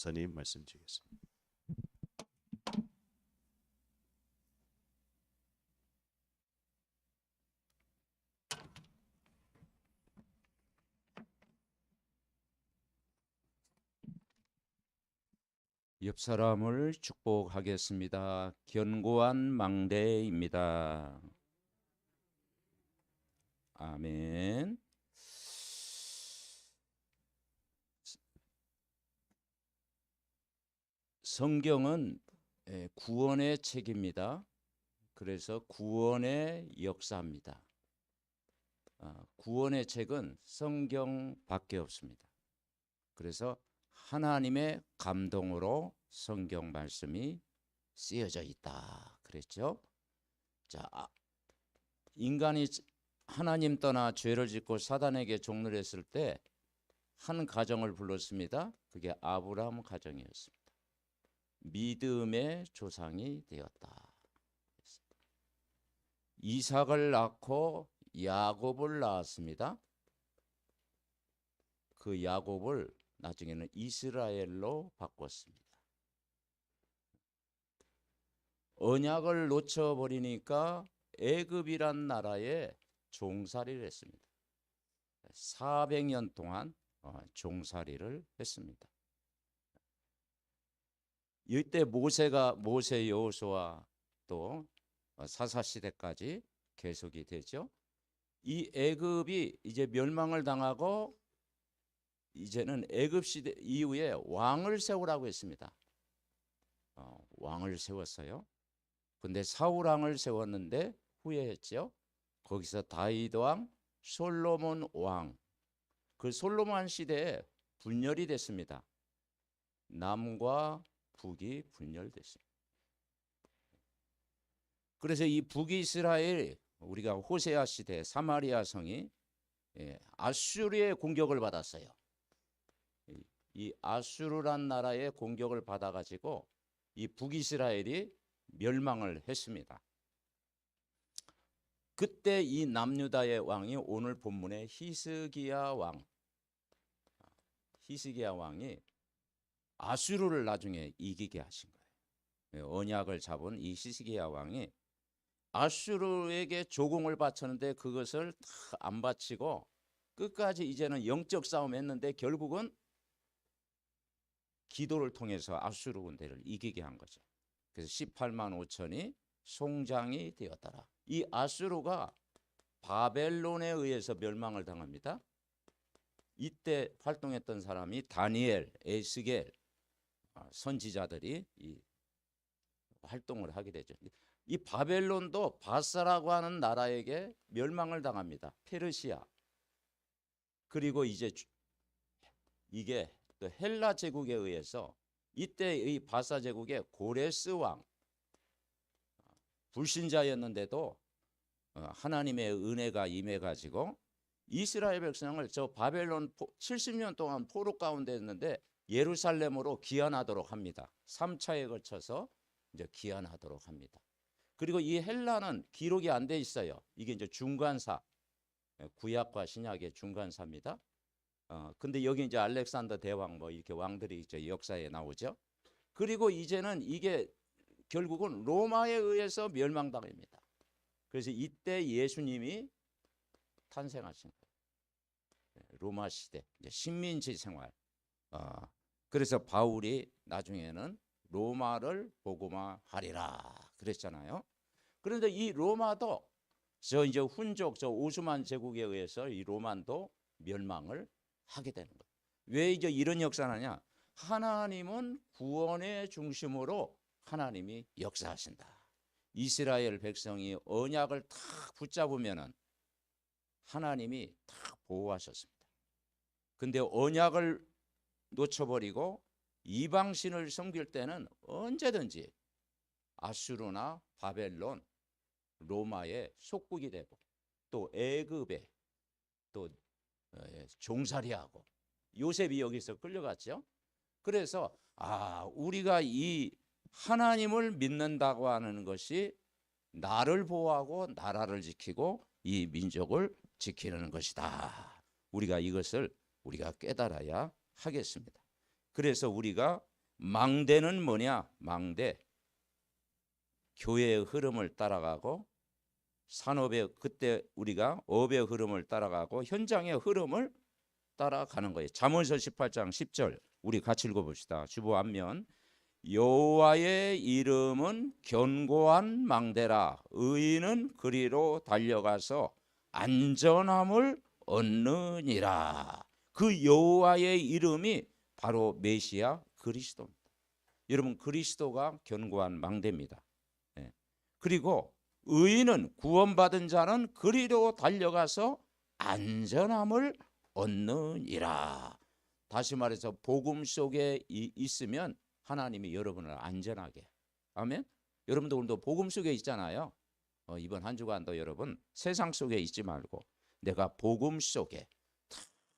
목사님 말씀 드리겠습니다. 옆 사람을 축복하겠습니다. 견고한 망대입니다. 아멘. 성경은 구원의 책입니다. 그래서 구원의 역사입니다. 구원의 책은 성경밖에 없습니다. 그래서 하나님의 감동으로 성경 말씀이 쓰여져 있다 그랬죠. 자, 인간이 하나님 떠나 죄를 짓고 사단에게 종노를 했을 때 한 가정을 불렀습니다. 그게 아브라함 가정이었습니다. 믿음의 조상이 되었다. 이삭을 낳고 야곱을 낳았습니다. 그 야곱을 나중에는 이스라엘로 바꿨습니다. 언약을 놓쳐버리니까 애굽이란 나라에 종살이를 했습니다. 400년 동안 종살이를 했습니다. 이때 모세 여호수아 또 사사시대까지 계속이 되죠. 이 애굽이 이제 멸망을 당하고 이제는 애굽 시대 이후에 왕을 세우라고 했습니다. 왕을 세웠어요. 근데 사울 왕을 세웠는데 후회했죠. 거기서 다윗 왕, 솔로몬 왕, 그 솔로몬 시대에 분열이 됐습니다. 남과 북이 분열됐습니다. 그래서 이 북이스라엘, 우리가 호세아 시대 사마리아 성이 아수르의 공격을 받았어요. 이 아수르란 나라의 공격을 받아가지고 이 북이스라엘이 멸망을 했습니다. 그때 이 남유다의 왕이 오늘 본문의 히스기야 왕이 아수르를 나중에 이기게 하신 거예요. 언약을 잡은 이 히스기야 왕이 아수르에게 조공을 바쳤는데 그것을 다 안 바치고 끝까지 이제는 영적 싸움 했는데 결국은 기도를 통해서 아수르 군대를 이기게 한 거죠. 그래서 18만 5천이 송장이 되었더라. 이 아수르가 바벨론에 의해서 멸망을 당합니다. 이때 활동했던 사람이 다니엘, 에스겔 선지자들이 이 활동을 하게 되죠. 이 바벨론도 바사라고 하는 나라에게 멸망을 당합니다. 페르시아. 그리고 이제 이게 또 헬라 제국에 의해서 이때 이 바사 제국의 고레스 왕, 불신자였는데도 하나님의 은혜가 임해가지고 이스라엘 백성을 저 바벨론 70년 동안 포로 가운데 있는데 예루살렘으로 귀환하도록 합니다. 3차에 걸쳐서 이제 귀환하도록 합니다. 그리고 이 헬라는 기록이 안 돼 있어요. 이게 이제 중간사, 구약과 신약의 중간사입니다. 근데 여기 이제 알렉산더 대왕 뭐 이렇게 왕들이 이제 역사에 나오죠. 그리고 이제는 이게 결국은 로마에 의해서 멸망당합니다. 그래서 이때 예수님이 탄생하신 거예요. 로마 시대 이제 식민지 생활. 그래서 바울이 나중에는 로마를 복음화하리라 그랬잖아요. 그런데 이 로마도 저 이제 훈족 저 오스만 제국에 의해서 이 로만도 멸망을 하게 되는 거예요. 왜 이제 이런 역사냐냐? 하나님은 구원의 중심으로 하나님이 역사하신다. 이스라엘 백성이 언약을 탁 붙잡으면은 하나님이 탁 보호하셨습니다. 근데 언약을 놓쳐버리고 이방신을 섬길 때는 언제든지 아수르나 바벨론, 로마의 속국이 되고 또 애굽에 또 종살이하고 요셉이 여기서 끌려갔죠. 그래서 우리가 이 하나님을 믿는다고 하는 것이 나를 보호하고 나라를 지키고 이 민족을 지키는 것이다. 우리가 이것을 우리가 깨달아야 하겠습니다. 그래서 우리가 망대는 뭐냐? 망대. 교회의 흐름을 따라가고 산업의 그때 우리가 업의 흐름을 따라가고 현장의 흐름을 따라가는 거예요. 잠언서 18장 10절 우리 같이 읽어봅시다. 주보 앞면. 여호와의 이름은 견고한 망대라. 의인은 그리로 달려가서 안전함을 얻느니라. 그 여호와의 이름이 바로 메시아 그리스도입니다. 여러분, 그리스도가 견고한 망대입니다. 예. 그리고 의인은, 구원받은 자는 그리로 달려가서 안전함을 얻느니라. 다시 말해서 복음 속에 있으면 하나님이 여러분을 안전하게. 아멘. 여러분도 오늘도 복음 속에 있잖아요. 이번 한 주간도 여러분 세상 속에 있지 말고 내가 복음 속에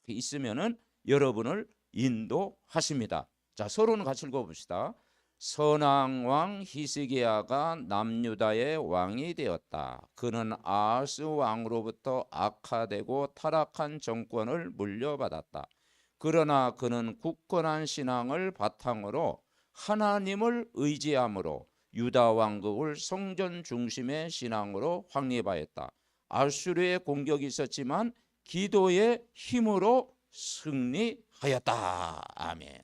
있으면은 여러분을 인도하십니다. 자, 서론을 같이 읽어봅시다. 선왕 히스기야가 남유다의 왕이 되었다. 그는 아하스 왕으로부터 악화되고 타락한 정권을 물려받았다. 그러나 그는 굳건한 신앙을 바탕으로 하나님을 의지함으로 유다 왕국을 성전 중심의 신앙으로 확립하였다. 아수르의 공격이 있었지만 기도의 힘으로 승리하였다. 아멘.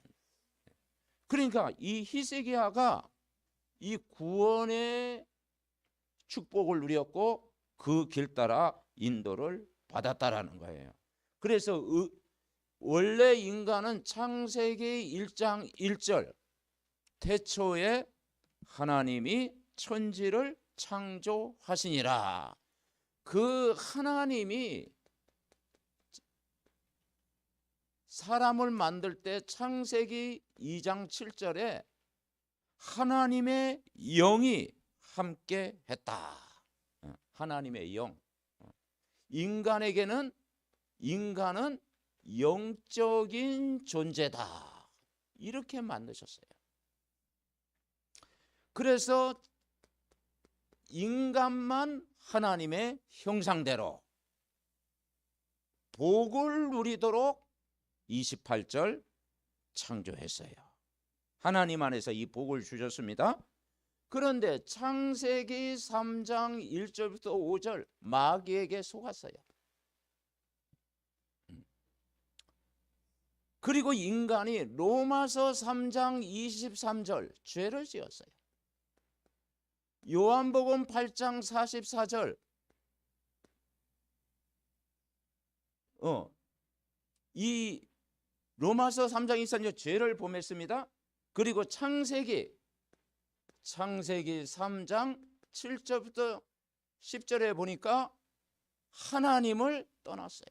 그러니까 이 히스기야가 이 구원의 축복을 누렸고 그 길 따라 인도를 받았다라는 거예요. 그래서 원래 인간은 창세기 1장 1절 태초에 하나님이 천지를 창조하시니라. 그 하나님이 사람을 만들 때 창세기 2장 7절에 하나님의 영이 함께 했다. 하나님의 영. 인간은 영적인 존재다. 이렇게 만드셨어요. 그래서 인간만 하나님의 형상대로 복을 누리도록 28절 창조했어요. 하나님 안에서 이 복을 주셨습니다. 그런데 창세기 3장 1절부터 5절 마귀에게 속았어요. 그리고 인간이 로마서 3장 23절 죄를 지었어요. 요한복음 8장 44절 이 로마서 3장 23절 죄를 범했습니다. 그리고 창세기 3장 7절부터 10절에 보니까 하나님을 떠났어요.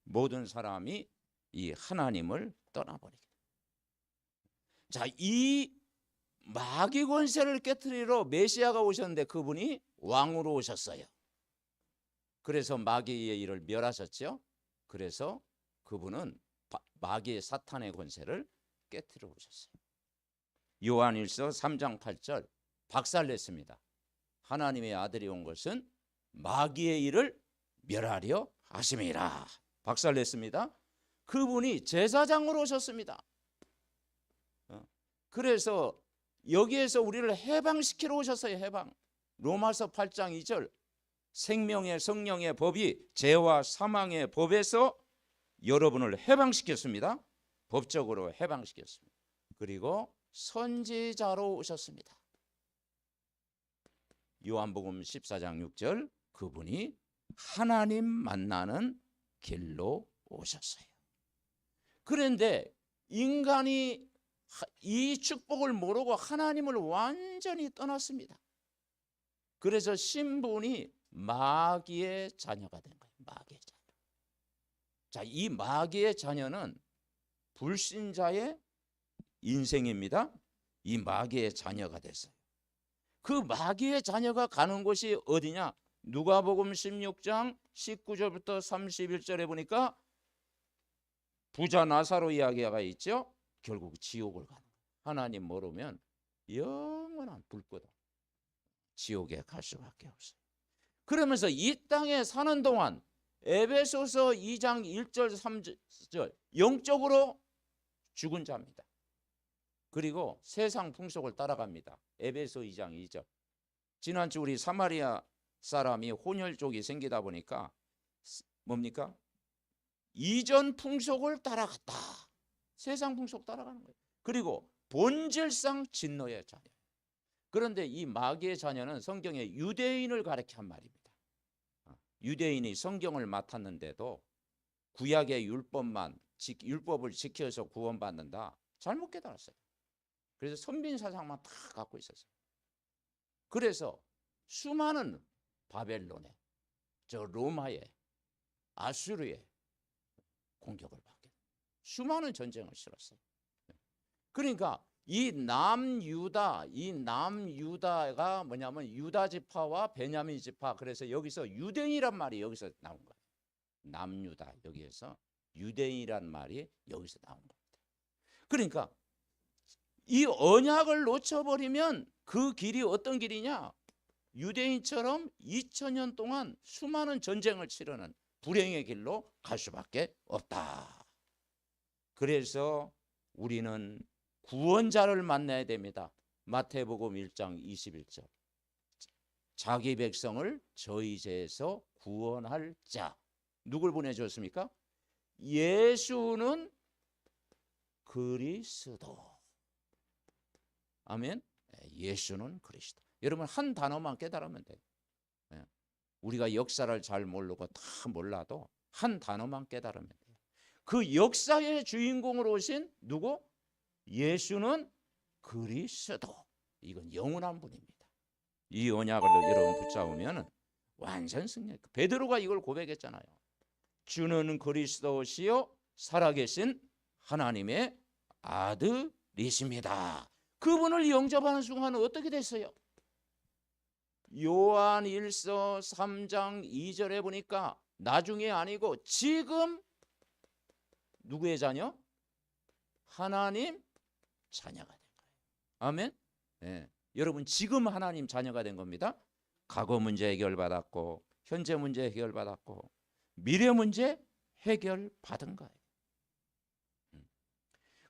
모든 사람이 이 하나님을 떠나버리게. 자, 이 마귀 권세를 깨트리러 메시아가 오셨는데 그분이 왕으로 오셨어요. 그래서 마귀의 일을 멸하셨죠. 그래서 그분은 마귀의 사탄의 권세를 깨트려 오셨어요. 요한일서 3장 8절 박살냈습니다. 하나님의 아들이 온 것은 마귀의 일을 멸하려 하심이라. 박살냈습니다. 그분이 제사장으로 오셨습니다. 그래서 여기에서 우리를 해방시키러 오셨어요. 해방. 로마서 8장 2절 생명의 성령의 법이 죄와 사망의 법에서 여러분을 해방시켰습니다. 법적으로 해방시켰습니다. 그리고 선지자로 오셨습니다. 요한복음 14장 6절 그분이 하나님 만나는 길로 오셨어요. 그런데 인간이 이 축복을 모르고 하나님을 완전히 떠났습니다. 그래서 신분이 마귀의 자녀가 된 거예요. 마귀의 자녀. 자, 이 마귀의 자녀는 불신자의 인생입니다. 이 마귀의 자녀가 됐어요. 그 마귀의 자녀가 가는 곳이 어디냐? 누가복음 16장 19절부터 31절에 보니까 부자 나사로 이야기가 있죠. 결국 지옥을 가는 거예요. 하나님 모르면 영원한 불꽃 지옥에 갈 수밖에 없어요. 그러면서 이 땅에 사는 동안 에베소서 2장 1절 3절 영적으로 죽은 자입니다. 그리고 세상 풍속을 따라갑니다. 에베소 2장 2절. 지난주 우리 사마리아 사람이 혼혈족이 생기다 보니까 뭡니까? 이전 풍속을 따라갔다. 세상 풍속 따라가는 거예요. 그리고 본질상 진노의 자녀. 그런데 이 마귀의 자녀는 성경에 유대인을 가리켜 한 말입니다. 유대인이 성경을 맡았는데도 구약의 율법을 지켜서 구원받는다. 잘못 깨달았어요. 그래서 선빈 사상만 다 갖고 있었어요. 그래서 수많은 바벨론에, 로마에, 아수르에 공격을 받게 돼요. 수많은 전쟁을 치렀어요. 그러니까 이 남유다가 뭐냐면 유다 지파와 베냐민 지파. 그래서 여기서 유대인이란 말이 여기서 나온 거예요. 남유다, 여기에서 유대인이란 말이 여기서 나온 겁니다. 그러니까 이 언약을 놓쳐버리면 그 길이 어떤 길이냐? 유대인처럼 2000년 동안 수많은 전쟁을 치르는 불행의 길로 갈 수밖에 없다. 그래서 우리는 구원자를 만나야 됩니다. 마태복음 1장 21절. 자기 백성을 저희 죄에서 구원할 자. 누굴 보내주었습니까? 예수는 그리스도. 아멘. 예수는 그리스도. 여러분 한 단어만 깨달으면 돼요. 우리가 역사를 잘 모르고 다 몰라도 한 단어만 깨달으면 돼요. 그 역사의 주인공으로 오신 누구? 예수는 그리스도. 이건 영원한 분입니다. 이 언약을 여러분 붙잡으면 완전 승리. 베드로가 이걸 고백했잖아요. 주는 그리스도시요 살아계신 하나님의 아들이십니다. 그분을 영접하는 순간은 어떻게 됐어요? 요한 1서 3장 2절에 보니까 나중에 아니고 지금 누구의 자녀? 하나님 자녀가 된 거예요. 아멘. 네. 여러분 지금 하나님 자녀가 된 겁니다. 과거 문제 해결받았고 현재 문제 해결받았고 미래 문제 해결받은 거예요.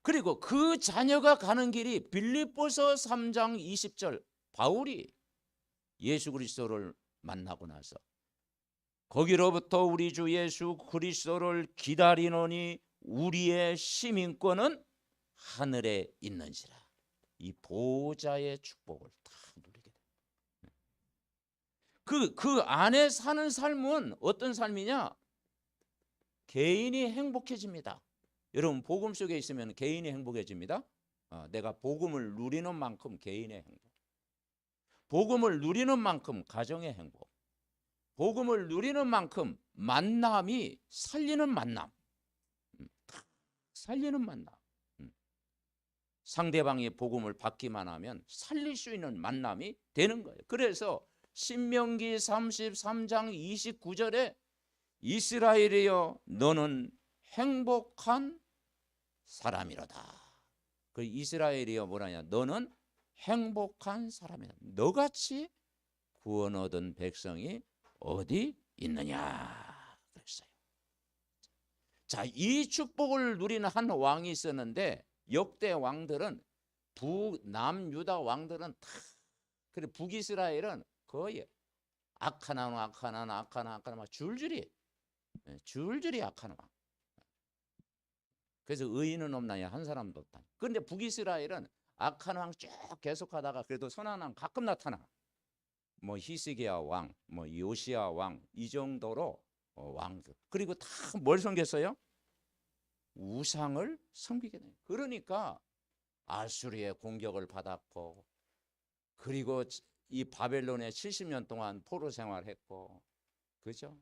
그리고 그 자녀가 가는 길이 빌립보서 3장 20절 바울이 예수 그리스도를 만나고 나서 거기로부터 우리 주 예수 그리스도를 기다리노니 우리의 시민권은 하늘에 있는지라. 이 보호자의 축복을 다 누리게 돼요. 그 안에 사는 삶은 어떤 삶이냐? 개인이 행복해집니다. 여러분 복음 속에 있으면 개인이 행복해집니다. 내가 복음을 누리는 만큼 개인의 행복, 복음을 누리는 만큼 가정의 행복, 복음을 누리는 만큼 만남이 살리는 만남, 살리는 만남. 상대방이 복음을 받기만 하면 살릴 수 있는 만남이 되는 거예요. 그래서 신명기 33장 29절에 이스라엘이여 너는 행복한 사람이로다. 그 이스라엘이여 뭐라냐? 너는 행복한 사람이다. 너같이 구원 얻은 백성이 어디 있느냐 그랬어요. 자, 이 축복을 누리는 한 왕이 있었는데 역대 왕들은 남유다 왕들은 다 그래 북이스라엘은 거의 악한 왕 막 줄줄이 악한 왕. 그래서 의인은 없나요? 한 사람도 없다. 그런데 북이스라엘은 악한 왕 쭉 계속하다가 그래도 선한 왕 가끔 나타나. 뭐 히스기야 왕, 뭐 요시야 왕 이 정도로 왕들. 그리고 다 뭘 섬겼어요? 우상을 섬기게 돼요. 그러니까 아수르의 공격을 받았고 그리고 이 바벨론에 70년 동안 포로 생활했고 그죠?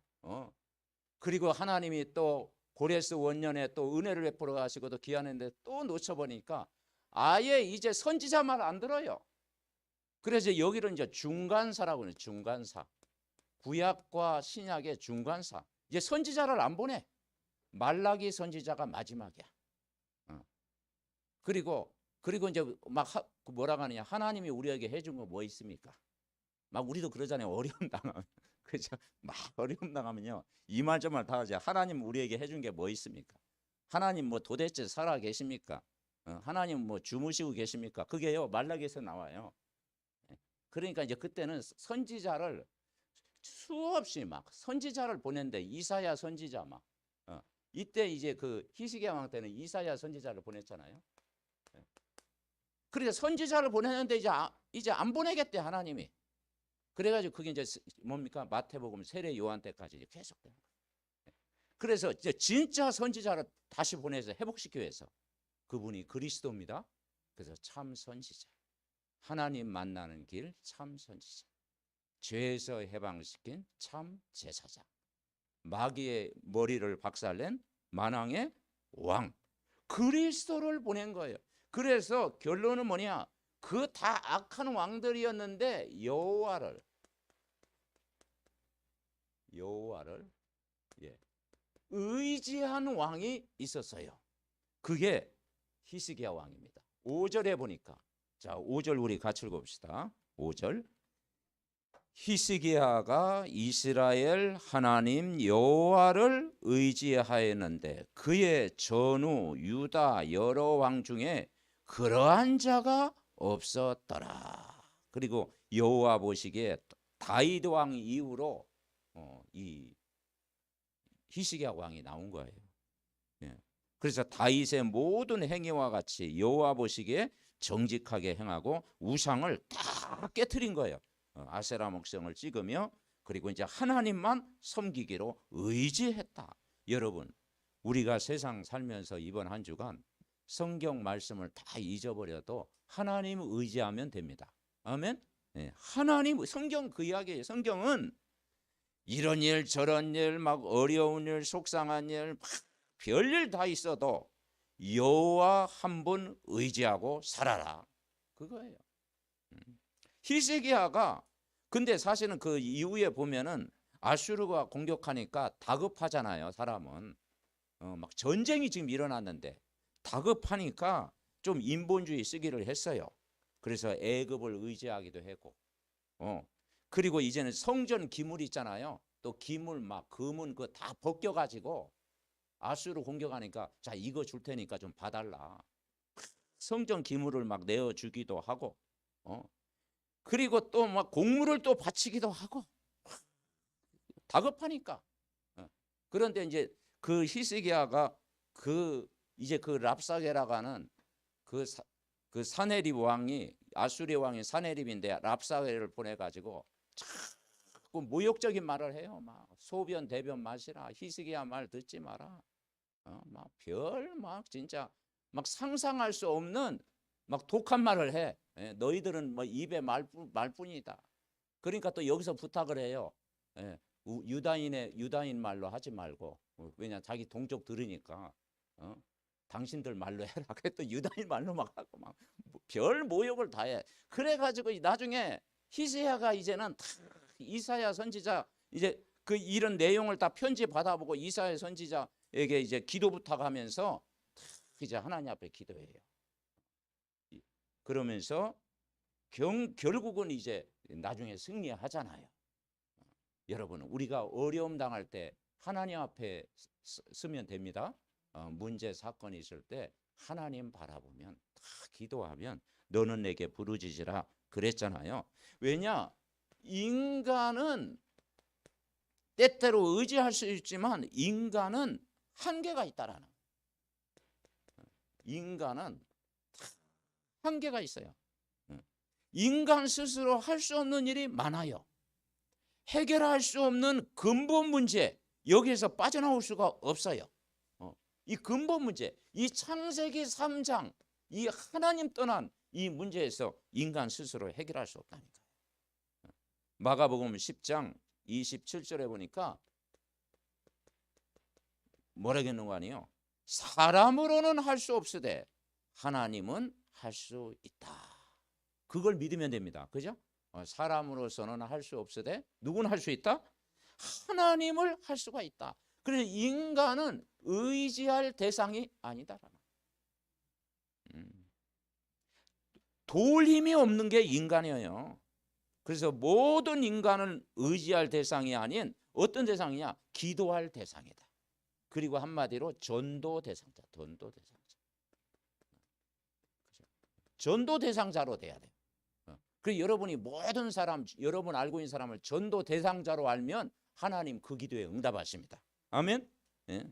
그리고 하나님이 또 고레스 원년에 또 은혜를 베풀어 가시고도 귀환했는데 또 놓쳐보니까 아예 이제 선지자 말 안 들어요. 그래서 여기를 이제 중간사라고 해요. 중간사. 구약과 신약의 중간사. 이제 선지자를 안 보내. 말라기 선지자가 마지막이야. 그리고 이제 막 뭐라고 하느냐? 하나님이 우리에게 해준 거 뭐 있습니까? 막 우리도 그러잖아요. 어려움 당하면. 그죠? 막 어려움 당하면요. 이말저말 다 하지. 하나님 우리에게 해준 게 뭐 있습니까? 하나님 뭐 도대체 살아 계십니까? 하나님 뭐 주무시고 계십니까? 그게요 말라기에서 나와요. 그러니까 이제 그때는 선지자를 수없이 막 선지자를 보낸대. 이사야 선지자 막. 이때 이제 그 히스기야 왕 때는 이사야 선지자를 보냈잖아요. 그래서 선지자를 보냈는데 이제 안 보내겠대 하나님이. 그래가지고 그게 이제 뭡니까? 마태복음 세례 요한 때까지 이제 계속돼요. 그래서 이제 진짜 선지자를 다시 보내서 회복시키기 위해서 그분이 그리스도입니다. 그래서 참 선지자. 하나님 만나는 길 참 선지자. 죄에서 해방시킨 참 제사장. 마귀의 머리를 박살낸 만왕의 왕. 그리스도를 보낸 거예요. 그래서 결론은 뭐냐? 그 다 악한 왕들이었는데 여호와를 의지한 왕이 있었어요. 그게 히스기야 왕입니다. 5절에 보니까, 자 5절 우리 같이 읽어봅시다. 5절. 히스기야가 이스라엘 하나님 여호와를 의지하였는데 그의 전후 유다 여러 왕 중에 그러한 자가 없었더라. 그리고 여호와 보시기에 다윗 왕 이후로 이 히스기야 왕이 나온 거예요. 그래서 다윗의 모든 행위와 같이 여호와 보시기에 정직하게 행하고 우상을 다 깨트린 거예요. 아세라 목성을 찍으며 그리고 이제 하나님만 섬기기로 의지했다. 여러분, 우리가 세상 살면서 이번 한 주간 성경 말씀을 다 잊어버려도 하나님 의지하면 됩니다. 아멘. 하나님 성경 그 이야기예요. 성경은 이런 일 저런 일 막 어려운 일 속상한 일 막 별일 다 있어도 여호와 한 분 의지하고 살아라. 그거예요. 히스기야가 근데 사실은 그 이후에 보면은 아수르가 공격하니까 다급하잖아요. 사람은 막 전쟁이 지금 일어났는데 다급하니까 좀 인본주의 쓰기를 했어요. 그래서 애굽을 의지하기도 했고 그리고 이제는 성전 기물 있잖아요. 또 기물 막 금은 그 다 벗겨가지고 아수르 공격하니까 자 이거 줄 테니까 좀 봐달라. 성전 기물을 막 내어주기도 하고 그리고 또 막 곡물을 또 바치기도 하고 다급하니까. 그런데 이제 그 히스기야가 이제 그 랍사게라고 하는 그 사네립 왕이 아수리 왕이 사네립인데 랍사게를 보내가지고 자꾸 모욕적인 말을 해요. 막 소변 대변 마시라. 히스기야 말 듣지 마라. 막 진짜 막 상상할 수 없는 막 독한 말을 해. 너희들은 뭐 입에 말뿐이다. 그러니까 또 여기서 부탁을 해요. 유다인 말로 하지 말고 왜냐 자기 동족 들으니까 당신들 말로 해라. 그래 또 유다인 말로 막 하고 막 별 모욕을 다 해. 그래가지고 나중에 히스기야가 이제는 다 이사야 선지자 이제 그 이런 내용을 다 편지 받아보고 이사야 선지자에게 이제 기도 부탁하면서 이제 하나님 앞에 기도해요. 그러면서 결국은 이제 나중에 승리하잖아요. 여러분 우리가 어려움 당할 때 하나님 앞에 서면 됩니다. 문제 사건이 있을 때 하나님 바라보면 다 기도하면 너는 내게 부르짖으라 그랬잖아요. 왜냐 인간은 때때로 의지할 수 있지만 인간은 한계가 있다라는 인간은 한계가 있어요. 인간 스스로 할 수 없는 일이 많아요. 해결할 수 없는 근본 문제 여기에서 빠져나올 수가 없어요. 이 근본 문제 이 창세기 3장 이 하나님 떠난 이 문제에서 인간 스스로 해결할 수 없다니까요. 마가복음 10장 27절에 보니까 뭐라겠는 거 아니에요. 사람으로는 할 수 없으되 하나님은 할 수 있다. 그걸 믿으면 됩니다. 그죠? 사람으로서는 할 수 없으되 누구는 할 수 있다? 하나님을 할 수가 있다. 그래서 인간은 의지할 대상이 아니다라는. 도울 힘이 없는 게 인간이에요. 그래서 모든 인간은 의지할 대상이 아닌 어떤 대상이냐? 기도할 대상이다. 그리고 한마디로 전도 대상자, 전도 대상자. 전도 대상자로 돼야 돼요. 그리고 여러분이 모든 사람, 여러분 알고 있는 사람을 전도 대상자로 알면 하나님 그 기도에 응답하십니다. 아멘. 예.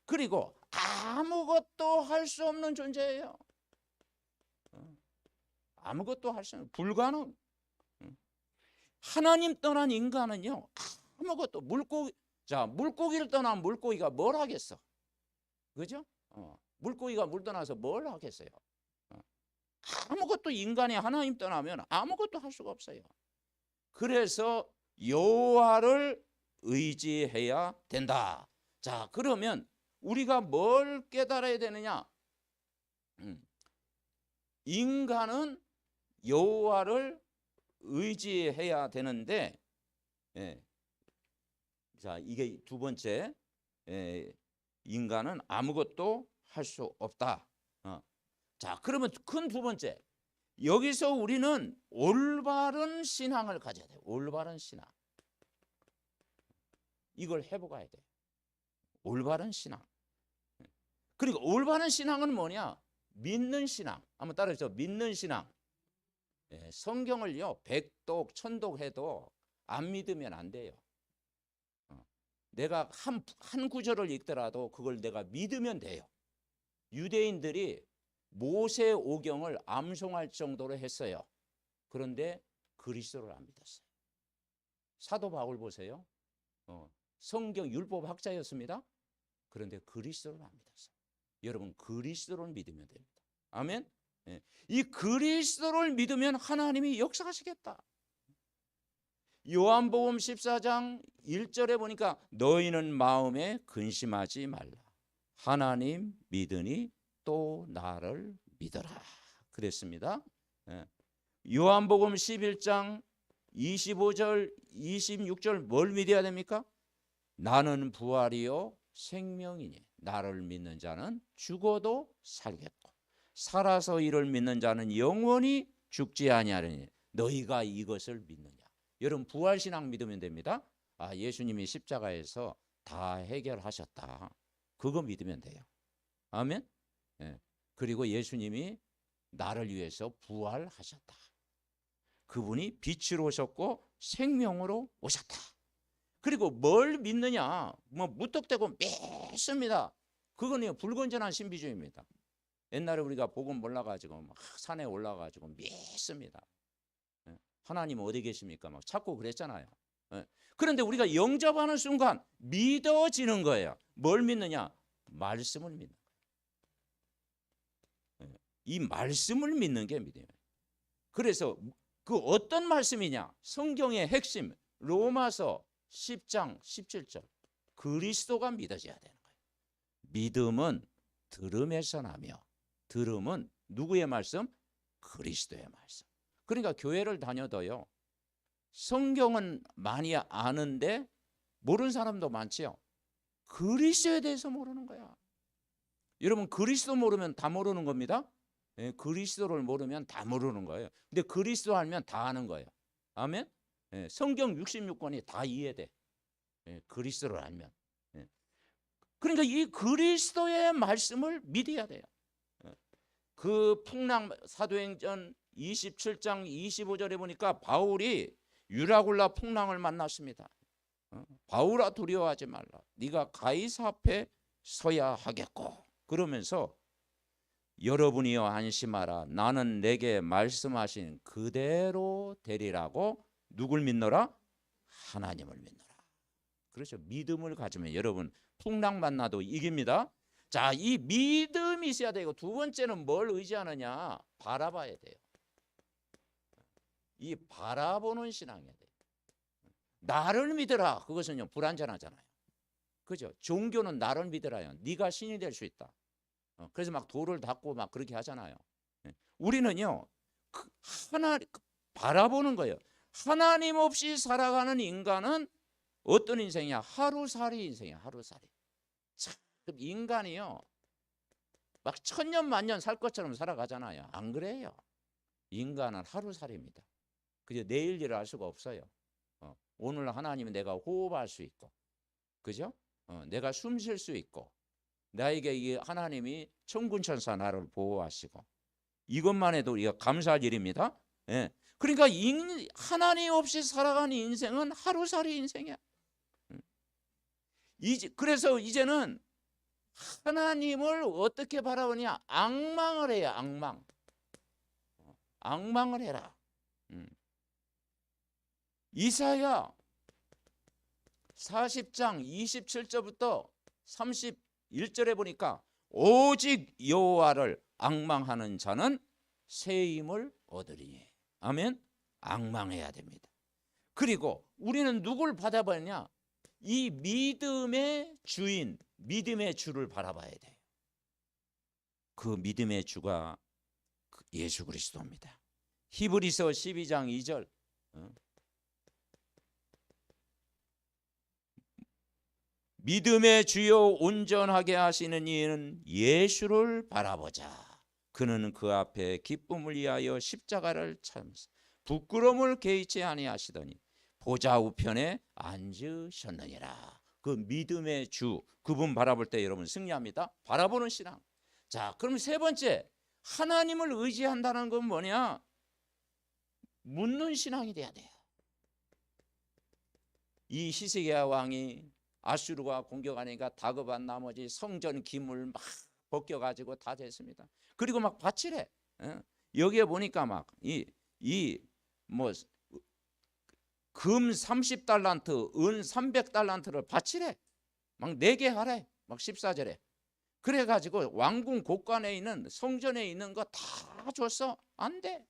그리고 아무것도 할 수 없는 존재예요. 아무것도 할 수 없는 불가능. 하나님 떠난 인간은요, 아무것도 물고기를 떠난 물고기가 뭘 하겠어? 그죠? 물고기가 물 떠나서 뭘 하겠어요? 아무것도 인간이 하나님 떠나면 아무것도 할 수가 없어요. 그래서 여호와를 의지해야 된다. 자, 그러면 우리가 뭘 깨달아야 되느냐? 인간은 여호와를 의지해야 되는데, 자, 이게 두 번째, 인간은 아무것도 할 수 없다. 자, 그러면 큰 두 번째, 여기서 우리는 올바른 신앙을 가져야 돼요. 올바른 신앙. 이걸 해보가야 돼요. 올바른 신앙. 그리고 올바른 신앙은 뭐냐? 믿는 신앙. 한번 따라해서 믿는 신앙. 성경을요, 백독, 천독 해도 안 믿으면 안 돼요. 내가 한 구절을 읽더라도 그걸 내가 믿으면 돼요. 유대인들이 모세 오경을 암송할 정도로 했어요. 그런데 그리스도를 안 믿었어요. 사도 바울 보세요. 성경 율법 학자였습니다. 그런데 그리스도를 안 믿었어요. 여러분, 그리스도를 믿으면 됩니다. 아멘. 이 그리스도를 믿으면 하나님이 역사하시겠다. 요한복음 14장 1절에 보니까 너희는 마음에 근심하지 말라. 하나님 믿으니 또 나를 믿어라. 그랬습니다. 요한복음 11장 25절 26절 뭘 믿어야 됩니까? 나는 부활이요 생명이니 나를 믿는 자는 죽어도 살겠고 살아서 이를 믿는 자는 영원히 죽지 아니하리니 너희가 이것을 믿느냐. 여러분, 부활신앙 믿으면 됩니다. 예수님이 십자가에서 다 해결하셨다. 그거 믿으면 돼요. 아멘. 그리고 예수님이 나를 위해서 부활하셨다. 그분이 빛으로 오셨고 생명으로 오셨다. 그리고 뭘 믿느냐? 뭐 무턱대고 믿습니다. 그거는 불건전한 신비주의입니다. 옛날에 우리가 복음 몰라가지고 막 산에 올라가지고 믿습니다. 하나님 어디 계십니까? 막 찾고 그랬잖아요. 그런데 우리가 영접하는 순간 믿어지는 거예요. 뭘 믿느냐? 말씀을 믿는 거예요. 이 말씀을 믿는 게 믿음이에요. 그래서 그 어떤 말씀이냐? 성경의 핵심 로마서 10장 17절 그리스도가 믿어져야 되는 거예요. 믿음은 들음에서 나며 들음은 누구의 말씀? 그리스도의 말씀. 그러니까 교회를 다녀도요, 성경은 많이 아는데 모르는 사람도 많지요. 그리스도에 대해서 모르는 거야. 여러분, 그리스도 모르면 다 모르는 겁니다. 그리스도를 모르면 다 모르는 거예요. 근데 그리스도 알면 다 아는 거예요. 아멘. 성경 66권이 다 이해돼. 그리스도를 알면. 그러니까 이 그리스도의 말씀을 믿어야 돼요. 그 풍랑 사도행전 27장 25절에 보니까 바울이 유라굴라 풍랑을 만났습니다. 바울아 두려워하지 말라. 네가 가이사 앞에 서야 하겠고. 그러면서 여러분이여 안심하라. 나는 내게 말씀하신 그대로 되리라고 누굴 믿노라? 하나님을 믿노라. 그렇죠. 믿음을 가지면 여러분 풍랑 만나도 이깁니다. 자, 이 믿음이 있어야 되고 두 번째는 뭘 의지하느냐? 바라봐야 돼요. 이 바라보는 신앙이어야 돼요. 나를 믿으라. 그것은요 불완전하잖아요. 그죠? 종교는 나를 믿으라요. 네가 신이 될 수 있다. 그래서 막 돌을 닦고 막 그렇게 하잖아요. 우리는요 하나 바라보는 거예요. 하나님 없이 살아가는 인간은 어떤 인생이야? 하루살이 인생이야. 하루살이. 참 인간이요 막 천년 만년 살 것처럼 살아가잖아요. 안 그래요? 인간은 하루살이입니다. 그죠? 내일 일을 알 수가 없어요. 오늘 하나님은 내가 호흡할 수 있고, 그죠? 내가 숨 쉴 수 있고, 나에게 이 하나님이 천군천사 나를 보호하시고, 이것만 해도 우리가 감사할 일입니다. 예. 그러니까 하나님 없이 살아가는 인생은 하루살이 인생이야. 그래서 이제는 하나님을 어떻게 바라보냐? 앙망을 해요. 앙망. 앙망을 해라. 이사야 40장 27절부터 31절에 보니까 오직 여호와를 앙망하는 자는 새 힘을 얻으리니. 아멘. 앙망해야 됩니다. 그리고 우리는 누굴 받아봐야 이 믿음의 주인, 믿음의 주를 바라봐야 돼요. 그 믿음의 주가 예수 그리스도입니다. 히브리서 12장 2절 믿음의 주요 온전하게 하시는 이는 예수를 바라보자. 그는 그 앞에 기쁨을 위하여 십자가를 참으사 부끄러움을 개의치 아니하시더니 보좌 우편에 앉으셨느니라. 그 믿음의 주, 그분 바라볼 때 여러분 승리합니다. 바라보는 신앙. 자, 그럼 세 번째, 하나님을 의지한다는 건 뭐냐? 묻는 신앙이 돼야 돼요. 이 히스기야 왕이 아수르가 공격하니까 다급한 나머지 성전 기물 막 벗겨가지고 다 됐습니다. 그리고 막 바치래. 여기에 보니까 막 금 30달란트, 은 300달란트를 바치래. 막 내게 하래. 막 14절에. 그래가지고 왕궁 곳간에 있는 성전에 있는 거 다 줬어. 안 돼.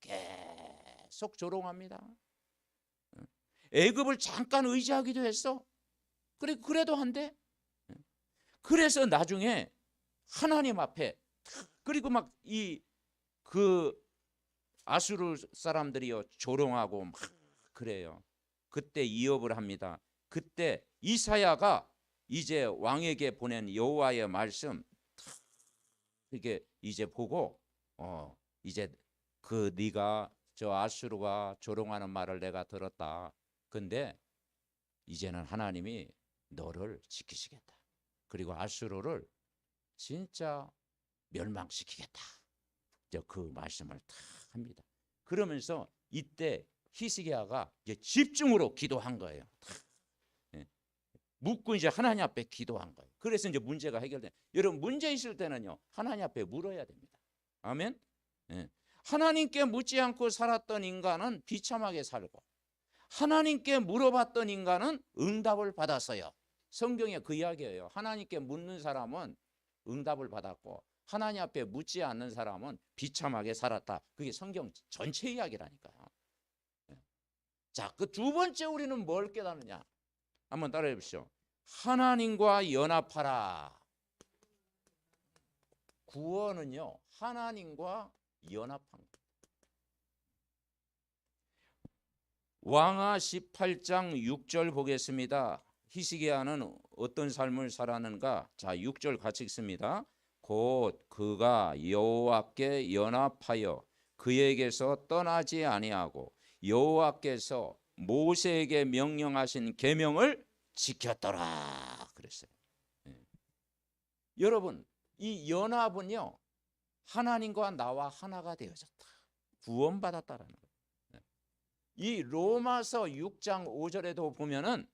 계속 조롱합니다. 애굽을 잠깐 의지하기도 했어. 그래도 안 돼. 그래서 나중에 하나님 앞에 그리고 막 그 아수르 사람들이요 조롱하고 막 그래요. 그때 이업을 합니다. 그때 이사야가 이제 왕에게 보낸 여호와의 말씀 이게 이제 보고 이제 네가 저 아수르가 조롱하는 말을 내가 들었다. 근데 이제는 하나님이 너를 지키시겠다. 그리고 아수르를 진짜 멸망시키겠다. 그 말씀을 다 합니다. 그러면서 이때 히스기야가 이제 집중으로 기도한 거예요. 묻고 이제 하나님 앞에 기도한 거예요. 그래서 이제 문제가 해결돼. 여러분 문제 있을 때는요 하나님 앞에 물어야 됩니다. 아멘. 하나님께 묻지 않고 살았던 인간은 비참하게 살고 하나님께 물어봤던 인간은 응답을 받았어요. 성경에 그 이야기예요. 하나님께 묻는 사람은 응답을 받았고 하나님 앞에 묻지 않는 사람은 비참하게 살았다. 그게 성경 전체 이야기라니까요. 자, 그 두 번째 우리는 뭘 깨닫느냐? 한번 따라해 보시죠. 하나님과 연합하라. 구원은요 하나님과 연합한 거예요. 왕하 18장 6절 보겠습니다. 히스기야는 어떤 삶을 살았는가? 자, 6절 같이 읽습니다. 곧 그가 여호와께 연합하여 그에게서 떠나지 아니하고 여호와께서 모세에게 명령하신 계명을 지켰더라 그랬어요. 여러분 이 연합은요 하나님과 나와 하나가 되어졌다. 구원받았다라는 거예요. 이 로마서 6장 5절에도 보면은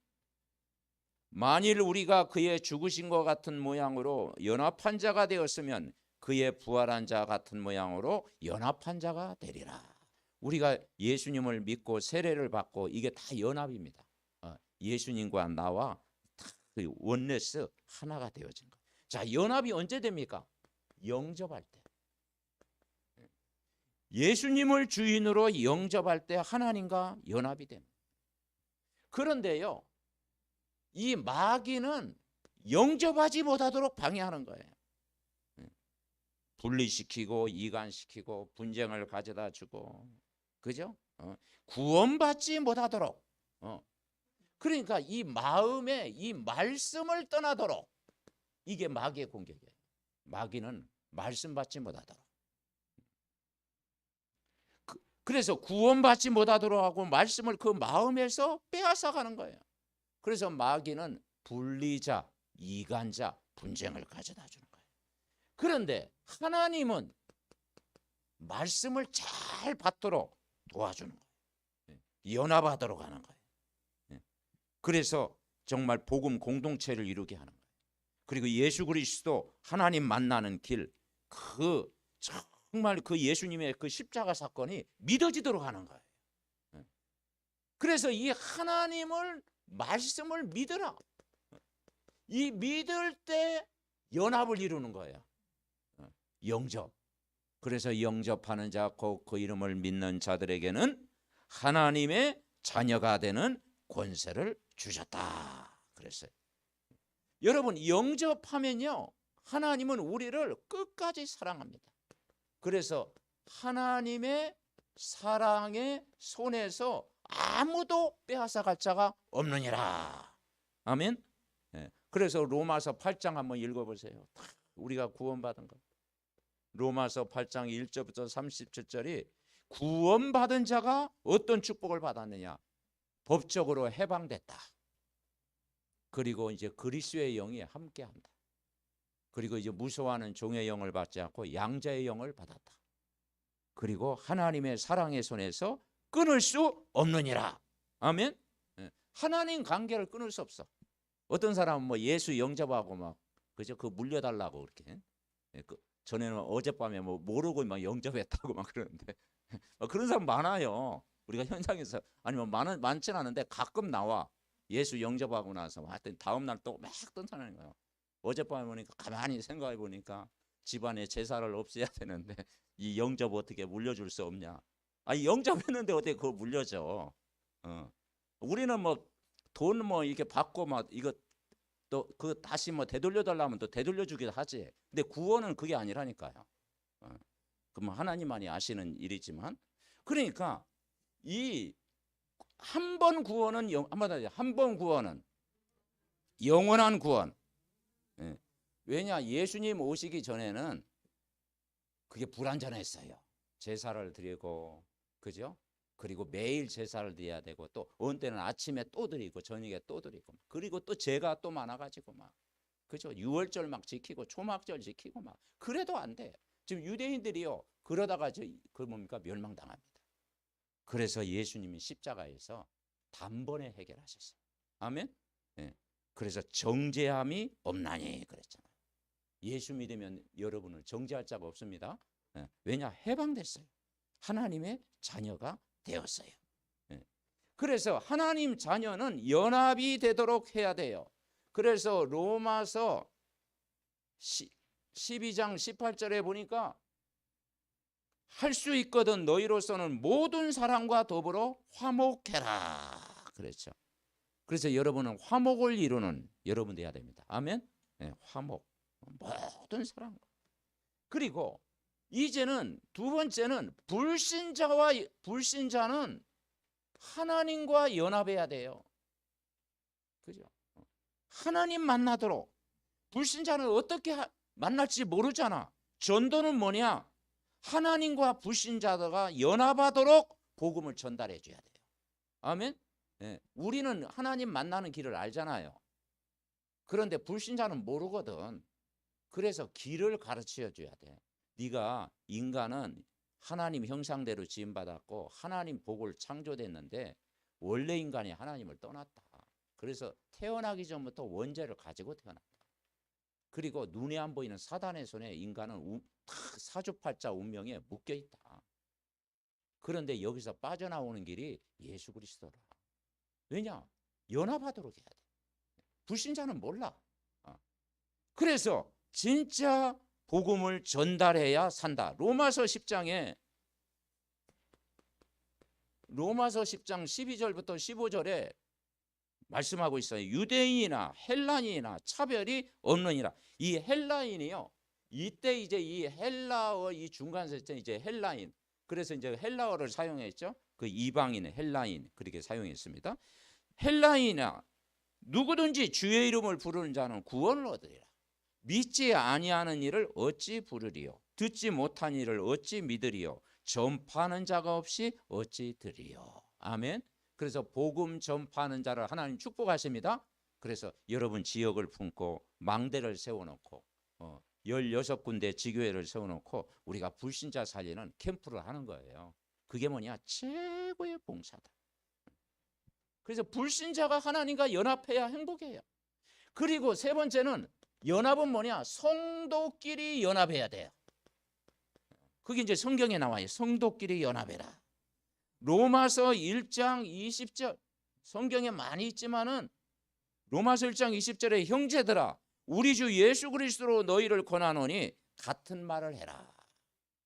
만일 우리가 그의 죽으신 것 같은 모양으로 연합한 자가 되었으면 그의 부활한 자 같은 모양으로 연합한 자가 되리라. 우리가 예수님을 믿고 세례를 받고 이게 다 연합입니다. 예수님과 나와 다 원네스 하나가 되어진 거. 자, 연합이 언제 됩니까? 영접할 때. 예수님을 주인으로 영접할 때 하나님과 연합이 됩니다. 그런데요, 이 마귀는 영접하지 못하도록 방해하는 거예요. 분리시키고 이간시키고 분쟁을 가져다 주고, 그죠? 구원받지 못하도록. 그러니까 이 마음에 이 말씀을 떠나도록 이게 마귀의 공격이에요. 마귀는 말씀 받지 못하도록. 그래서 구원받지 못하도록 하고 말씀을 그 마음에서 빼앗아가는 거예요. 그래서 마귀는 분리자, 이간자, 분쟁을 가져다 주는 거예요. 그런데 하나님은 말씀을 잘 받도록 도와주는 거예요. 연합하도록 하는 거예요. 그래서 정말 복음 공동체를 이루게 하는 거예요. 그리고 예수 그리스도 하나님 만나는 길, 그 정말 그 예수님의 그 십자가 사건이 믿어지도록 하는 거예요. 그래서 이 하나님을 말씀을 믿으라. 이 믿을 때 연합을 이루는 거예요. 영접. 그래서 영접하는 자, 곧 그 이름을 믿는 자들에게는 하나님의 자녀가 되는 권세를 주셨다 그랬어요. 여러분, 영접하면요, 하나님은 우리를 끝까지 사랑합니다. 그래서 하나님의 사랑의 손에서 아무도 빼앗아갈 자가 없느니라. 아멘. 그래서 로마서 8장 한번 읽어보세요. 우리가 구원받은 것. 로마서 8장 1절부터 37절이 구원받은 자가 어떤 축복을 받았느냐? 법적으로 해방됐다. 그리고 이제 그리스도의 영이 함께한다. 그리고 이제 무서워하는 종의 영을 받지 않고 양자의 영을 받았다. 그리고 하나님의 사랑의 손에서 끊을 수 없느니라. 아멘. 하나님 관계를 끊을 수 없어. 어떤 사람은 뭐 예수 영접하고 막 그죠? 그 물려달라고 그렇게. 전에는 어젯밤에 뭐 모르고 막 영접했다고 막 그러는데 그런 사람 많아요. 우리가 현장에서 아니면 많지는 않은데 가끔 나와. 예수 영접하고 나서 하여튼 다음 날 또 막 떠나는 거예요. 어젯밤에 보니까 가만히 생각해 보니까 집안에 제사를 없애야 되는데 이 영접 어떻게 물려줄 수 없냐? 아니 영접했는데 어떻게 그걸 물려줘? 우리는 뭐 돈 뭐 이렇게 받고 막 이거 또 그 다시 뭐 되돌려 달라면 또 되돌려 주기도 하지. 근데 구원은 그게 아니라니까요. 그럼 하나님만이 아시는 일이지만 그러니까 이 한 번 구원은 한 번 구원은 영원한 구원. 왜냐 예수님 오시기 전에는 그게 불완전했어요. 제사를 드리고 그죠? 그리고 매일 제사를 드려야 되고 또 어느 때는 아침에 또 드리고 저녁에 또 드리고 그리고 또 죄가 또 많아가지고 막 그죠? 유월절 막 지키고 초막절 지키고 막 그래도 안 돼. 지금 유대인들이요 그러다가 그 뭡니까 멸망당합니다. 그래서 예수님이 십자가에서 단번에 해결하셨어요. 아멘. 그래서 정죄함이 없나니 그랬잖아요. 예수 믿으면 여러분을 정죄할 자가 없습니다. 왜냐 해방됐어요. 하나님의 자녀가 되었어요. 그래서 하나님 자녀는 연합이 되도록 해야 돼요. 그래서 로마서 12장 18절에 보니까 할 수 있거든 너희로서는 모든 사람과 더불어 화목해라 그랬죠. 그래서 여러분은 화목을 이루는 여러분 돼야 됩니다. 아멘. 화목 모든 사람과. 그리고 이제는 두 번째는 불신자는 하나님과 연합해야 돼요. 그죠? 하나님 만나도록. 불신자는 어떻게 만날지 모르잖아. 전도는 뭐냐? 하나님과 불신자가 연합하도록 복음을 전달해 줘야 돼요. 아멘. 우리는 하나님 만나는 길을 알잖아요. 그런데 불신자는 모르거든. 그래서 길을 가르쳐 줘야 돼. 네가 인간은 하나님 형상대로 지음받았고 하나님 복을 창조됐는데 원래 인간이 하나님을 떠났다. 그래서 태어나기 전부터 원죄를 가지고 태어났다. 그리고 눈에 안 보이는 사단의 손에 인간은 사주팔자 운명에 묶여 있다. 그런데 여기서 빠져나오는 길이 예수 그리스도라. 왜냐? 연합하도록 해야 돼. 불신자는 몰라. 그래서 진짜 복음을 전달해야 산다. 로마서 10장 12절부터 15절에 말씀하고 있어요. 유대인이나 헬라인이나 차별이 없느니라. 이 헬라인이요. 이때 이제 이 헬라어 이 중간세 이제 헬라인. 그래서 이제 헬라어를 사용했죠. 그 이방인 헬라인 그렇게 사용했습니다. 헬라인이나 누구든지 주의 이름을 부르는 자는 구원을 얻으리라. 믿지 아니하는 일을 어찌 부르리요? 듣지 못한 일을 어찌 믿으리요? 전파하는 자가 없이 어찌 들으리요? 아멘. 그래서 복음 전파하는 자를 하나님 축복하십니다. 그래서 여러분 지역을 품고 망대를 세워놓고 16군데 지교회를 세워놓고 우리가 불신자 살리는 캠프를 하는 거예요. 그게 뭐냐? 최고의 봉사다. 그래서 불신자가 하나님과 연합해야 행복해요. 그리고 세 번째는 연합은 뭐냐? 성도끼리 연합해야 돼요. 그게 이제 성경에 나와요. 성도끼리 연합해라. 로마서 1장 20절 성경에 많이 있지만은 로마서 1장 20절에 형제들아 우리 주 예수 그리스도로 너희를 권하노니 같은 말을 해라.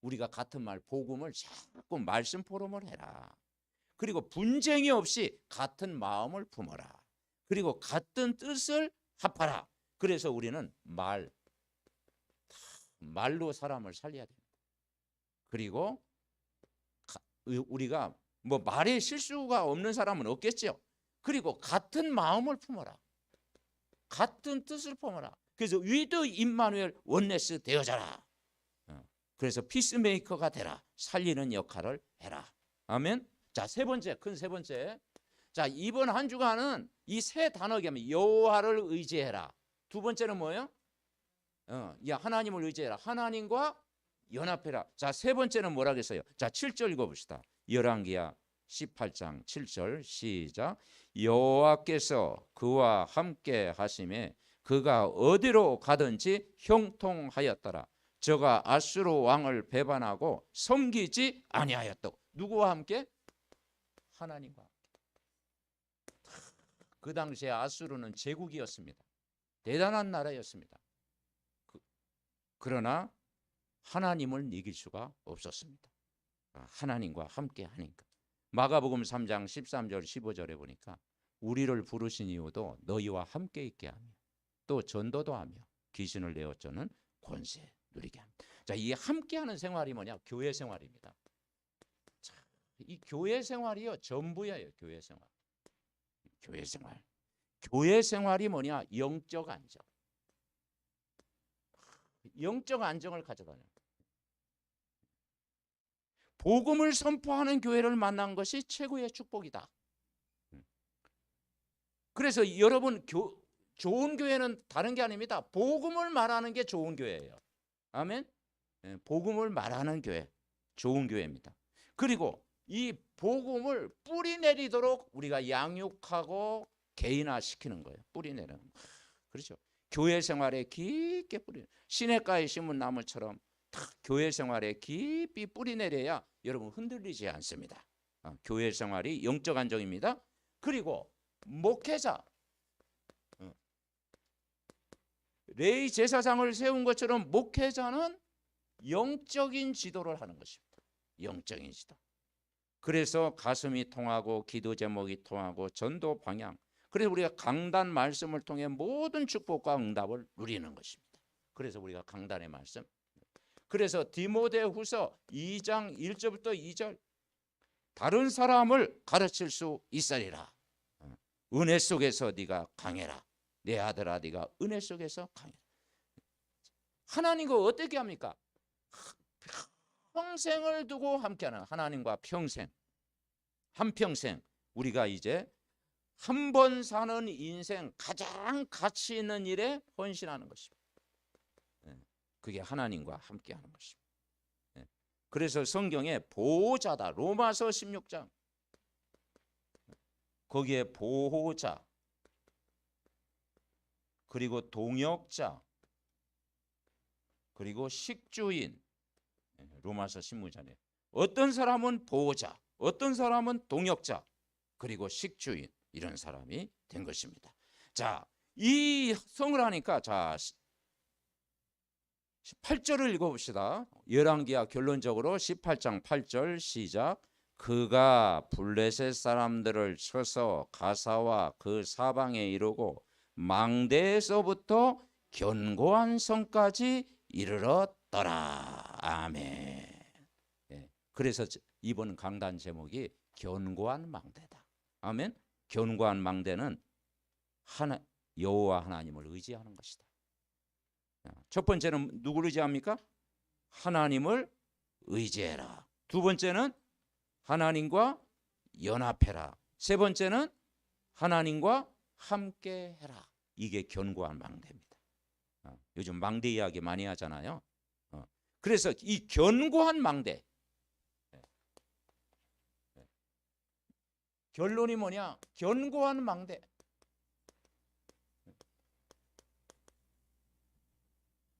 우리가 같은 말 복음을 자꾸 말씀 포럼을 해라. 그리고 분쟁이 없이 같은 마음을 품어라. 그리고 같은 뜻을 합하라. 그래서 우리는 말로 사람을 살려야 됩니다. 그리고 우리가 뭐 말에 실수가 없는 사람은 없겠죠. 그리고 같은 마음을 품어라. 같은 뜻을 품어라. 그래서 위드 임마누엘 원네스 되어져라. 그래서 피스메이커가 되라. 살리는 역할을 해라. 아멘. 자, 큰 세 번째. 자, 이번 한 주간은 이 세 단어 겸 여호와를 의지해라. 두 번째는 뭐예요? 하나님을 의지해라. 하나님과 연합해라. 자, 세 번째는 뭐라고 했어요? 자, 7절 읽어봅시다. 열왕기야 18장 7절 시작. 여호와께서 그와 함께 하심에 그가 어디로 가든지 형통하였더라. 저가 아수르 왕을 배반하고 섬기지 아니하였다. 누구와 함께? 하나님과 함께. 그 당시에 아수르는 제국이었습니다. 대단한 나라였습니다. 그러나 하나님을 이길 수가 없었습니다. 하나님과 함께 하니까. 마가복음 3장 13절 15절에 보니까 우리를 부르신 이유도 너희와 함께 있게 하며 또 전도도 하며 귀신을 내어 쫓는 권세 누리게 합니다. 자, 이 함께하는 생활이 뭐냐? 교회 생활입니다. 자, 이 교회 생활이요 전부예요. 교회 생활. 교회 생활이 뭐냐? 영적 안정. 영적 안정을 가져다녀. 복음을 선포하는 교회를 만난 것이 최고의 축복이다. 그래서 여러분 좋은 교회는 다른 게 아닙니다. 복음을 말하는 게 좋은 교회예요. 아멘. 복음을 말하는 교회, 좋은 교회입니다. 그리고 이 복음을 뿌리 내리도록 우리가 양육하고 개인화시키는 거예요. 뿌리 내리는. 그렇죠. 교회 생활에 깊게 뿌리. 시냇가에 심은 나무처럼 탁 교회 생활에 깊이 뿌리 내려야 여러분 흔들리지 않습니다. 교회 생활이 영적 안정입니다. 그리고 목회자, 레위 제사장을 세운 것처럼 목회자는 영적인 지도를 하는 것입니다. 영적인 지도. 그래서 가슴이 통하고 기도 제목이 통하고 전도 방향. 그래서 우리가 강단 말씀을 통해 모든 축복과 응답을 누리는 것입니다. 그래서 우리가 강단의 말씀. 그래서 디모데후서 2장 1절부터 2절 다른 사람을 가르칠 수 있으리라. 은혜 속에서 네가 강해라. 내 아들아 네가 은혜 속에서 강해라. 하나님과 어떻게 합니까? 평생을 두고 함께하는 하나님과 평생. 한평생 우리가 이제 한 번 사는 인생 가장 가치 있는 일에 헌신하는 것입니다. 그게 하나님과 함께하는 것입니다. 그래서 성경에 보호자다. 로마서 16장. 거기에 보호자 그리고 동역자 그리고 식주인. 로마서 16장에 어떤 사람은 보호자, 어떤 사람은 동역자 그리고 식주인 이런 사람이 된 것입니다. 자, 이 성을 하니까 자 8절을 읽어봅시다. 열왕기야 결론적으로 18장 8절 시작. 그가 블레셋 사람들을 쳐서 가사와 그 사방에 이르고 망대에서부터 견고한 성까지 이르렀더라. 아멘. 그래서 이번 강단 제목이 견고한 망대다. 아멘. 견고한 망대는 여호와 하나님을 의지하는 것이다. 첫 번째는 누구를 의지합니까? 하나님을 의지해라. 두 번째는 하나님과 연합해라. 세 번째는 하나님과 함께해라. 이게 견고한 망대입니다. 요즘 망대 이야기 많이 하잖아요. 그래서 이 견고한 망대, 결론이 뭐냐? 견고한 망대.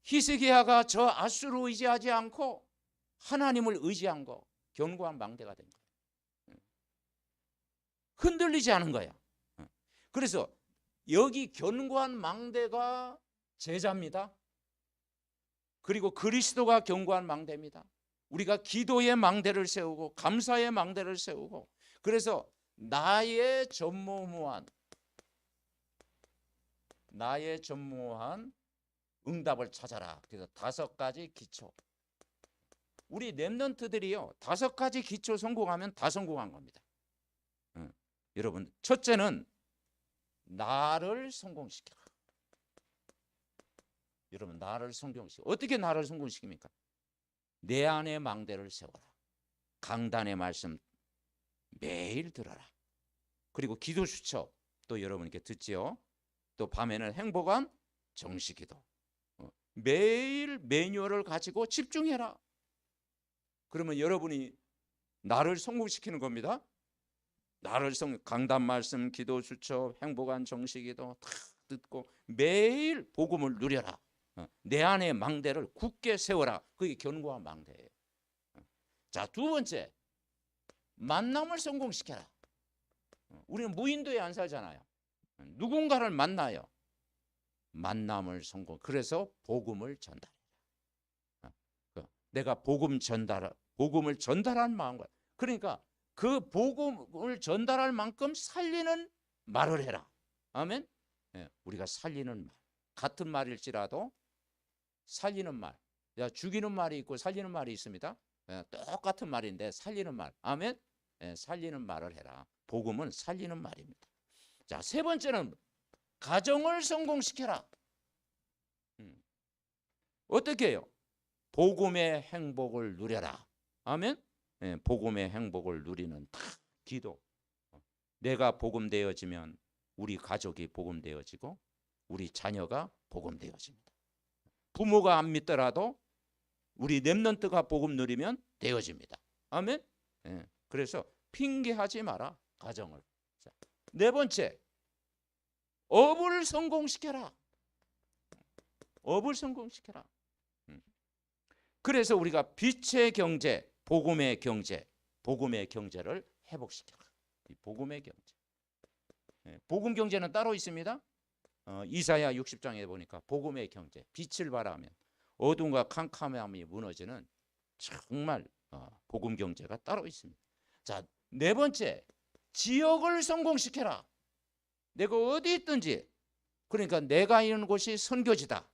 히스기야가 저 아수르 의지하지 않고 하나님을 의지한 거, 견고한 망대가 된 거예요. 흔들리지 않은 거야. 그래서 여기 견고한 망대가 제자입니다. 그리고 그리스도가 견고한 망대입니다. 우리가 기도의 망대를 세우고 감사의 망대를 세우고, 그래서 나의 전무후무한 응답을 찾아라. 그래서 5가지 기초. 우리 렘넌트들이요, 5가지 기초 성공하면 다 성공한 겁니다. 여러분, 첫째는 나를 성공시켜라. 여러분, 나를 성공시켜. 어떻게 나를 성공시킵니까? 내 안에 망대를 세워라. 강단의 말씀 매일 들어라. 그리고 기도 수첩 또 여러분께 듣지요. 또 밤에는 행복한 정시기도. 매일 매뉴얼을 가지고 집중해라. 그러면 여러분이 나를 성공시키는 겁니다. 강단 말씀, 기도 수첩, 행복한 정시기도 다 듣고 매일 복음을 누려라. 내 안의 망대를 굳게 세워라. 그게 견고한 망대예요. 자, 2번째, 만남을 성공시켜라. 우리는 무인도에 안 살잖아요. 누군가를 만나요. 만남을 성공. 그래서 복음을 전달해라. 내가 복음을 전달한 마음과, 그러니까 그 복음을 전달할 만큼 살리는 말을 해라. 아멘. 우리가 살리는 말, 같은 말일지라도 살리는 말, 죽이는 말이 있고 살리는 말이 있습니다. 똑같은 말인데 살리는 말. 아멘. 살리는 말을 해라. 복음은 살리는 말입니다. 자, 3번째는 가정을 성공시켜라. 어떻게 해요? 복음의 행복을 누려라. 아멘. 복음의 행복을 누리는 기도. 내가 복음되어지면 우리 가족이 복음되어지고 우리 자녀가 복음되어집니다. 부모가 안 믿더라도 우리 렘넌트가 복음 누리면 되어집니다. 아멘. 그래서 핑계하지 마라, 가정을. 자, 4번째, 업을 성공시켜라. 업을 성공시켜라. 그래서 우리가 빛의 경제, 복음의 경제를 회복시켜라. 이 복음의 경제. 복음 경제는 따로 있습니다. 이사야 60장에 보니까 복음의 경제, 빛을 발하면 어둠과 캄캄함이 무너지는 정말 복음 경제가 따로 있습니다. 자, 4번째, 지역을 성공시켜라. 내가 어디 있든지, 그러니까 내가 있는 곳이 선교지다.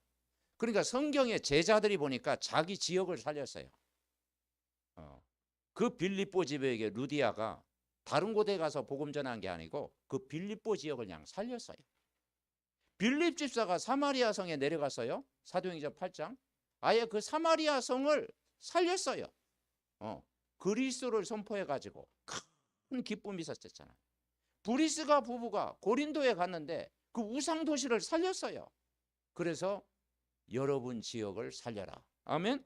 그러니까 성경의 제자들이 보니까 자기 지역을 살렸어요. 그 빌립보 지배에게 루디아가 다른 곳에 가서 복음 전한 게 아니고 그 빌립보 지역을 그냥 살렸어요. 빌립 집사가 사마리아 성에 내려갔어요. 사도행전 8장. 아예 그 사마리아 성을 살렸어요. 그리스도를 선포해가지고 큰 기쁨이 있었잖아요. 브리스가 부부가 고린도에 갔는데 그 우상 도시를 살렸어요. 그래서 여러분 지역을 살려라. 아멘.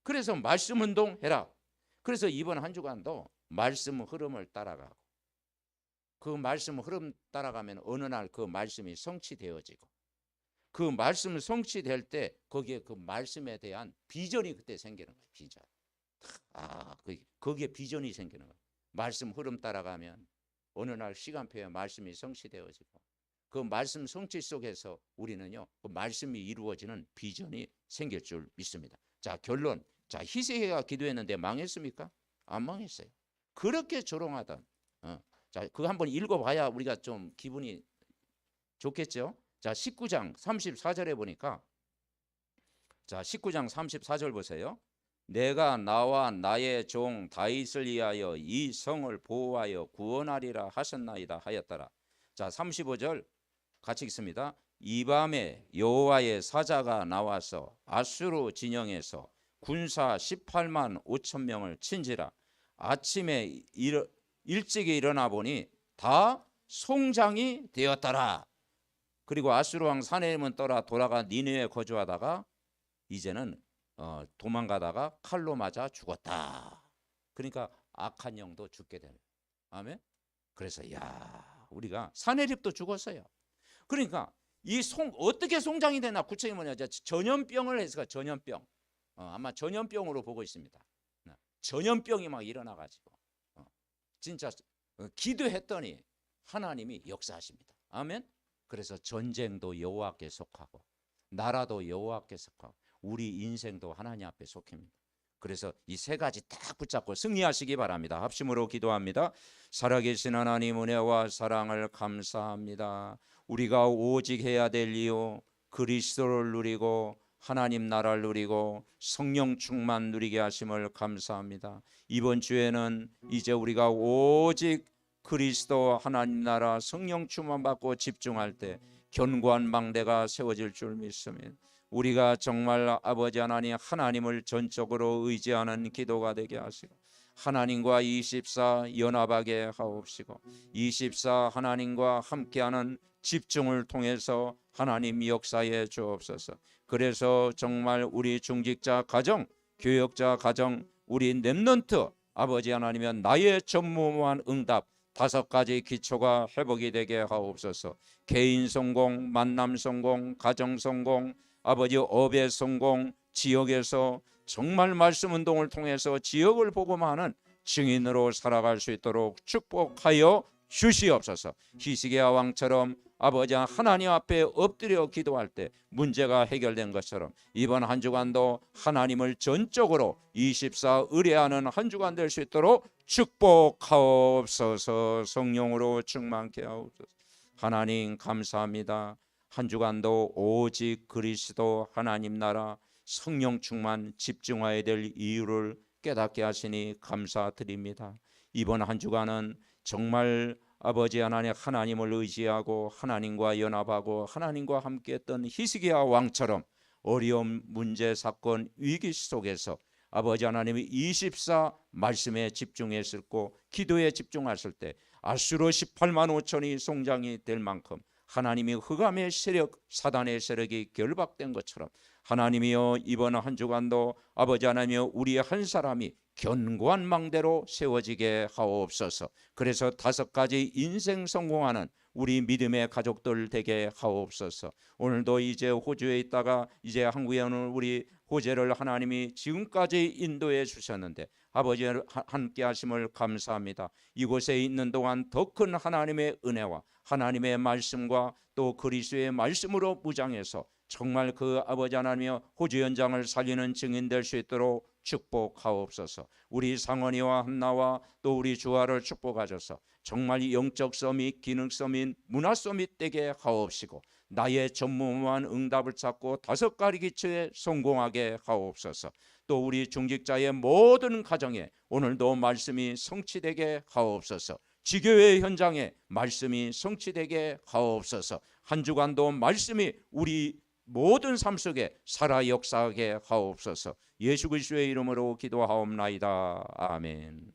그래서 말씀 운동 해라. 그래서 이번 한 주간도 말씀 흐름을 따라가고, 그 말씀 흐름 따라가면 어느 날 그 말씀이 성취되어지고, 그 말씀 성취될 때 거기에 그 말씀에 대한 비전이 그때 생기는 거예요. 비전. 거기에 비전이 생기는 거예요. 말씀 흐름 따라가면 어느 날 시간표에 말씀이 성취되어지고, 그 말씀 성취 속에서 우리는요, 그 말씀이 이루어지는 비전이 생길 줄 믿습니다. 자, 결론. 자, 히스기야가 기도했는데 망했습니까? 안 망했어요. 그렇게 조롱하던, 자, 그거 한번 읽어봐야 우리가 좀 기분이 좋겠죠. 자, 19장 34절에 보니까, 자, 19장 34절 보세요. 내가 나와 나의 종 다윗을 위하여 이 성을 보호하여 구원하리라 하셨나이다 하였더라. 자, 35절 같이 읽습니다. 이 밤에 여호와의 사자가 나와서 아수르 진영에서 군사 18만 5천 명을 친지라. 아침에 일찍이 일어나 보니 다 송장이 되었더라. 그리고 아수르 왕 사네림은 돌아가 니느웨에 거주하다가 이제는 도망가다가 칼로 맞아 죽었다. 그러니까 악한 영도 죽게 되는. 아멘. 그래서 야, 우리가 사내립도 죽었어요. 그러니까 어떻게 송장이 되나? 구체적이 뭐냐? 전염병을 해서 전염병. 아마 전염병으로 보고 있습니다. 전염병이 막 일어나가지고 진짜 기도했더니 하나님이 역사하십니다. 아멘. 그래서 전쟁도 여호와께 속하고 나라도 여호와께 속하고 우리 인생도 하나님 앞에 속입니다. 그래서 이 세 가지 딱 붙잡고 승리하시기 바랍니다. 합심으로 기도합니다. 살아계신 하나님 은혜와 사랑을 감사합니다. 우리가 오직 해야 될 이유 그리스도를 누리고 하나님 나라를 누리고 성령 충만 누리게 하심을 감사합니다. 이번 주에는 이제 우리가 오직 그리스도 하나님 나라 성령 충만 받고 집중할 때 견고한 망대가 세워질 줄 믿습니다. 우리가 정말 아버지 하나님 하나님을 전적으로 의지하는 기도가 되게 하시고 하나님과 24 연합하게 하옵시고 24 하나님과 함께하는 집중을 통해서 하나님 역사에 주옵소서. 그래서 정말 우리 중직자 가정, 교역자 가정, 우리 렘넌트 아버지 하나님은 나의 전무후무한 응답 5가지 기초가 회복이 되게 하옵소서. 개인 성공, 만남 성공, 가정 성공, 아버지 업의 성공, 지역에서 정말 말씀 운동을 통해서 지역을 복음하는 증인으로 살아갈 수 있도록 축복하여 주시옵소서. 히스기야 왕처럼 아버지 하나님 앞에 엎드려 기도할 때 문제가 해결된 것처럼 이번 한 주간도 하나님을 전적으로 24 의뢰하는 한 주간 될 수 있도록 축복하옵소서. 성령으로 충만케 하옵소서. 하나님 감사합니다. 한 주간도 오직 그리스도 하나님 나라 성령 충만 집중해야 될 이유를 깨닫게 하시니 감사드립니다. 이번 한 주간은 정말 아버지 하나님을 의지하고 하나님과 연합하고 하나님과 함께했던 히스기야 왕처럼 어려운 문제 사건 위기 속에서 아버지 하나님이 24 말씀에 집중했었고 기도에 집중했을 때 아수르 18만 5천이 송장이 될 만큼 하나님이 흑암의 세력 사단의 세력이 결박된 것처럼 하나님이여 이번 한 주간도 아버지 하나님이여 우리 한 사람이 견고한 망대로 세워지게 하옵소서. 그래서 5가지 인생 성공하는 우리 믿음의 가족들 되게 하옵소서. 오늘도 이제 호주에 있다가 이제 한국에 오는 우리 호재를 하나님이 지금까지 인도해 주셨는데 아버지 함께 하심을 감사합니다. 이곳에 있는 동안 더 큰 하나님의 은혜와 하나님의 말씀과 또 그리스도의 말씀으로 무장해서 정말 그 아버지 하나님의 호주 현장을 살리는 증인 될 수 있도록 축복하옵소서. 우리 상원이와 한나와 또 우리 주아를 축복하셔서 정말 영적 서밋, 기능 서밋, 문화 서밋 되게 하옵시고 나의 전무후무한 응답을 찾고 5가지 기초에 성공하게 하옵소서. 또 우리 중직자의 모든 가정에 오늘도 말씀이 성취되게 하옵소서. 지교회 현장에 말씀이 성취되게 하옵소서. 한 주간도 말씀이 우리 모든 삶 속에 살아 역사하게 하옵소서. 예수 그리스도의 이름으로 기도하옵나이다. 아멘.